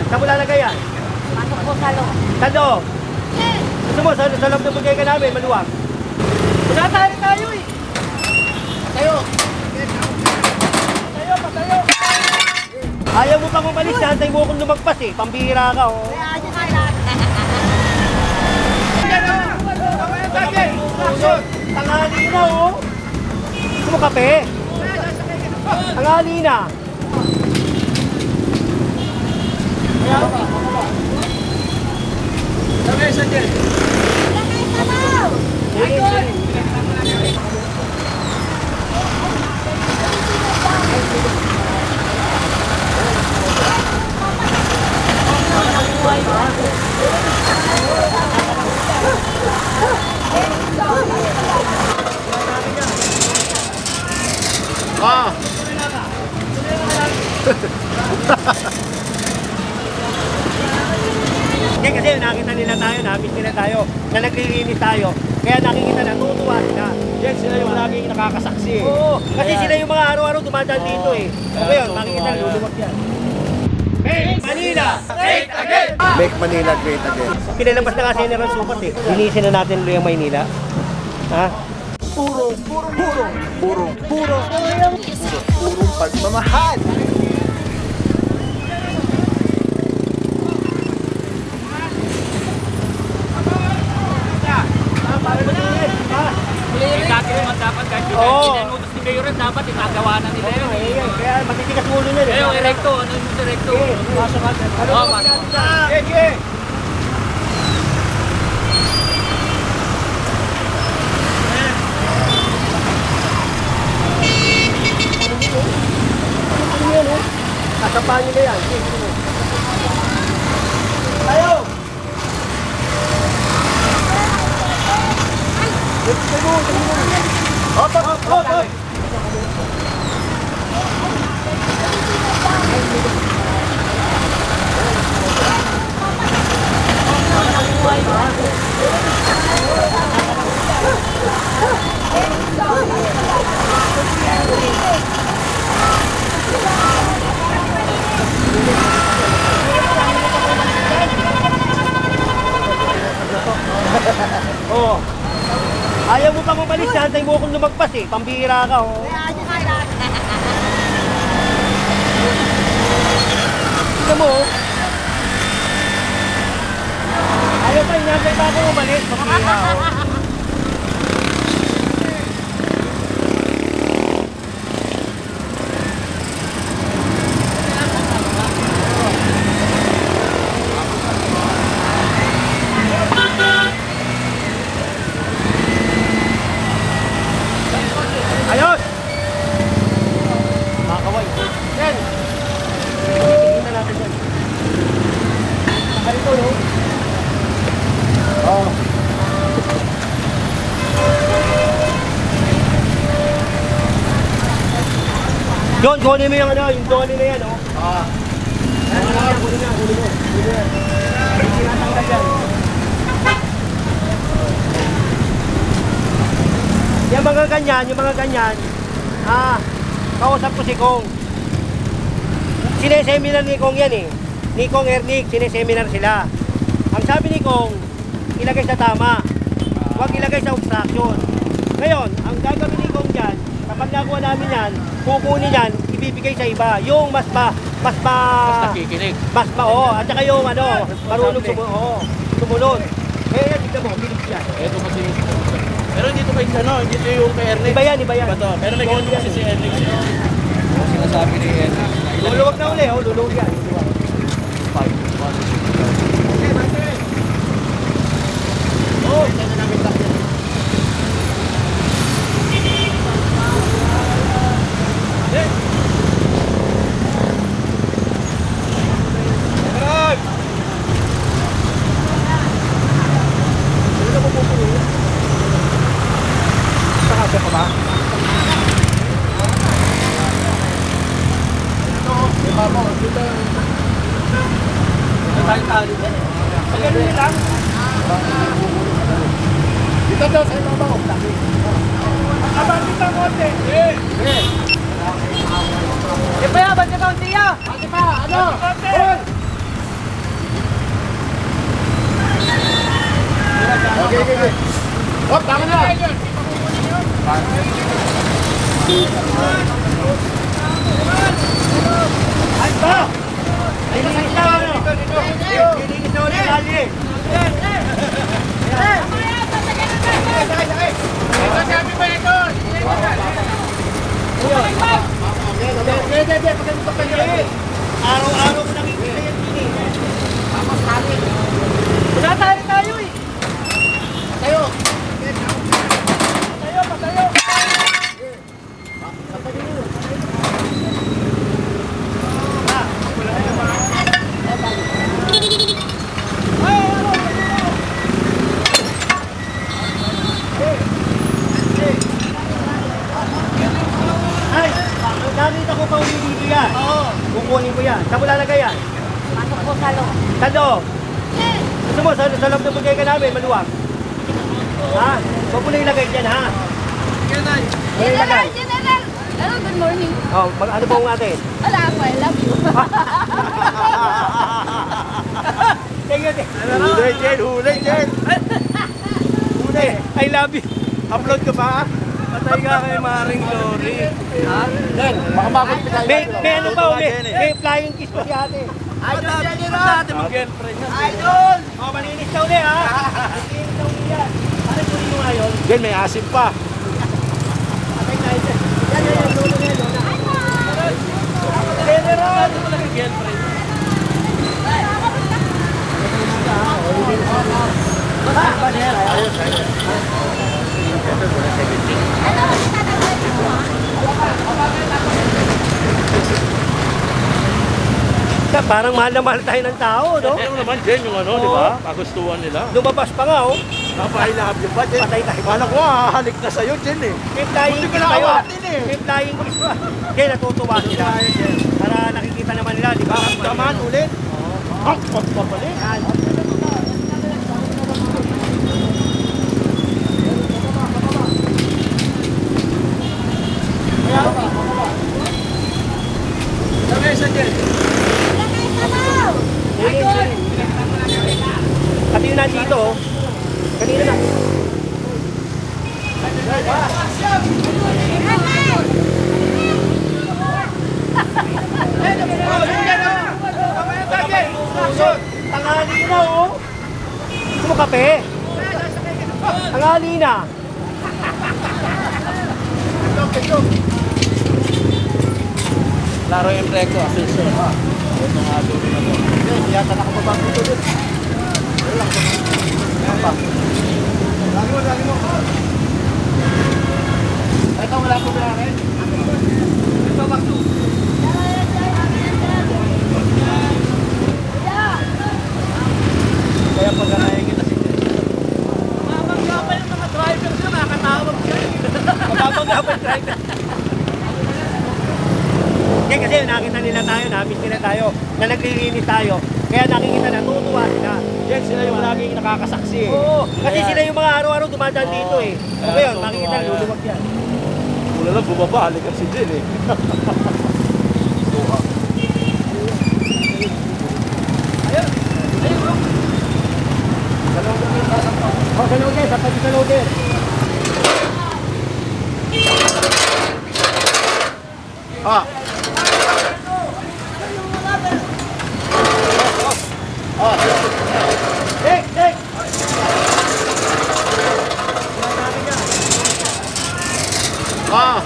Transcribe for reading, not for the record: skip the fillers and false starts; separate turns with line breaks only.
Saan mo lalagay yan?
Pasok po sa loob.
Sa loob? Gusto mo, sa loob na bigay ka namin, maluwag. Pagkatayo tayo eh. Patayo. Patayo. Ayaw mo pang umalis, hantay mo akong lumagpas eh. Pambihira ka oh. Tanghali na oh. Gusto mo kape? Tanghali na. Sabay sa dyan. Ah. Hindi kasi nakita nila tayo, nakita nila tayo na naglilinis tayo. Kaya nakikita na, tutuwa sila.
Yan sila yung laging nakakasaksi eh.
Oo, kasi sila yung mga araw-araw dumadaan dito eh. So ngayon, makikita na luluwag yan. Make Manila great again!
Make Manila great again.
Pinalabas na kasi General Sukat eh. Linisin na natin yung Maynila. Ha?
Purong pagmamahal.
Dati naman dapat kahit inutos ni Mayor dapat itagawa na nila yun.
Kaya matitigas ulo nyo.
Yung erecto, ano yung erecto?
Pasok ka. Ano ba natin sa... Sige! Ano yan oh? Kasapahan nyo na yan. Tayo! Hop! Oh. Ayaw mo pang umalis, hantay mo akong lumagpas eh. Pambihira ka oh. Tignan mo oh. Ayaw pa, hinantay pa akong umalis. Pambihira oh. Ayos! Makakaway. Yan! Tingnan natin yan. Ito, no? Oo. John, kunin mo yung ano, yung dolly na yan, oh. Kunin na. Tinatanggal yan. Yung mga ganyan, kausap ko si Kong. Sineseminar ni Kong yan eh. Ni Kong Ernik, sineseminar sila. Ang sabi ni Kong, ilagay sa tama. Huwag ilagay sa obstruction. Ngayon, ang gagawin ni Kong dyan, kapag nagawa namin yan, kukunin yan, ibibigay sa iba. Yung mas
nakikinig.
oo. At saka yung marunong sumunod. Eh, tignan mo, bilis yan.
Ito kasi pero dito kay dito yung kay Ernie.
Iba yan.
Pero may ganito kasi si Ernie. Ang sinasabi ni Ernie.
Luluwag na uli, luluwag yan. Oh, ito na namin takbo. Nakasya ka ba? Dito tayo dyan. Pagkaroon lang. Dito daw sa ibabaw. Abang dito ang konti. Ipayaban niya kaunti ya. Ate pa, ano? kalye. Araw-araw ko nakikita yan din eh. Patay tayo eh. Tayo. Patayo. Ay, nakita ko pa uli dito yan. Oo. Kukunin ko yan. Saan mo lalagay yan?
Pasok po sa loob.
Sa loob. Gusto mo, sa loob ng bugay ka namin, maluwag. Ha? Huwag mo na ilagay dyan, ha?
General! General! Hello, good morning.
Oh, ano ba ang atin?
Wala ako, I love you.
Thank you.
Huli, Jen! Huli, Jen!
Huli. I love you.
Upload ka ba?
Patay ka kay Maring Glory. Ha?
Baka makulpi tayo.
May ano pa, may flying kiss pa si ate.
Idol, Jen!
Ate mong girlfriend yan. Idol! Oh, malinis na uli, ha? Malinis na uli yan. Ano yung uli mo ngayon?
Jen, may asim pa.
Patay tayo dyan. Yan, lolo na yan, lolo. General! Ate mo lang yung girlfriend. Parang mahal na mahal tayo ng tao, no?
Ano naman, Jen, yung ano, di ba? Kagustuhan nila.
Lumabas pa nga, oh.
I love you pa, Jen.
Patay tayo.
Kala ko, hahalik na sa'yo, Jen eh.
May flying
Buti
kiss
ka na
pa yun.
awatin eh.
May flying kiss pa. Kaya natutuwa sila. Para nakikita naman nila, di ba?
Daman ulit. Ang pagpapalik. Lagay sa Jen.
Pati yun nandito, oh. Kanina na. Tanghali na, oh. Gusto mo kape? Tanghali na.
Laro yung Preco, Asilso. Ito nga doon na to. Yata nakapabang dito doon. Lagi mo. Ito wala ko na rin. Ito bakto. Kaya pag nanayin kita si Jen.
Mabangga yung mga driver siya, nakakatawag siya. Mabangga pa yung driver. Kaya kasi nakita nila tayo, na-miss nila tayo, na naglilinis tayo. Kaya nakikita na, tutuwa sila.
Jen, sila yung laging nakakasaksi eh.
Oo, kasi sila yung mga araw-araw dumadaan dito eh. O ngayon, makikita na luluwag yan.
Wala lang bumaba, halikan si Jen eh.
O, sa loader, sa pati sa loader.
Ah.
Tek!
Ah.